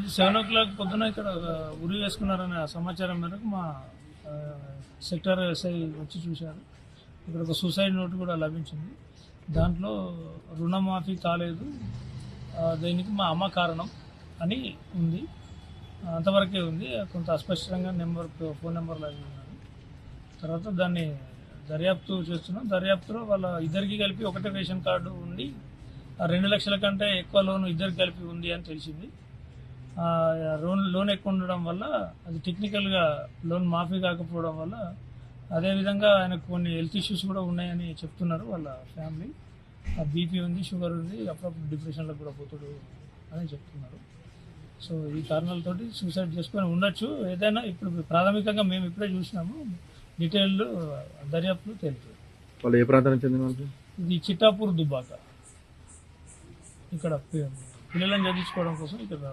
ఇది 7 పొద్దున ఇక్కడ ఉరి వేసుకున్నారనే సమాచారం మేరకు మా సెక్టర్ ఎస్ఐ వచ్చి చూశారు. ఇక్కడ ఒక సూసైడ్ నోట్ కూడా లభించింది. దాంట్లో రుణమాఫీ కాలేదు, దీనికి మా అమ్మ కారణం అని ఉంది. అంతవరకే ఉంది. కొంత అస్పష్టంగా ఫోన్ నెంబర్లు అవి ఉన్నాయి. తర్వాత దాన్ని దర్యాప్తు చేస్తున్నాం. దర్యాప్తులో వాళ్ళ ఇద్దరికి కలిపి ఒకటే రేషన్ కార్డు ఉండి 2 లక్షల కంటే ఎక్కువ లోన్ ఇద్దరికి కలిపి ఉంది అని తెలిసింది. లోన్ ఎక్కువ ఉండడం వల్ల అది టెక్నికల్గా లోన్ మాఫీ కాకపోవడం వల్ల, అదేవిధంగా ఆయనకు కొన్ని హెల్త్ ఇష్యూస్ కూడా ఉన్నాయని చెప్తున్నారు వాళ్ళ ఫ్యామిలీ. బీపీ ఉంది, షుగర్ ఉంది, అప్పుడప్పుడు డిప్రెషన్లో కూడా పోతాడు అని చెప్తున్నారు. సో ఈ కారణాలతోటి సూసైడ్ చేసుకొని ఉండొచ్చు. ఏదైనా ఇప్పుడు ప్రాథమికంగా మేము ఇప్పుడే చూసినాము, డీటెయిల్డ్ దర్యాప్తులు తెలుస్తుంది. వాళ్ళు ఏ ప్రాంతానికి చెందిన వాళ్ళు? ఇది చిట్టాపూర్ దుబ్బాక. ఇక్కడ పిల్లలను చదివించుకోవడం కోసం ఇక్కడ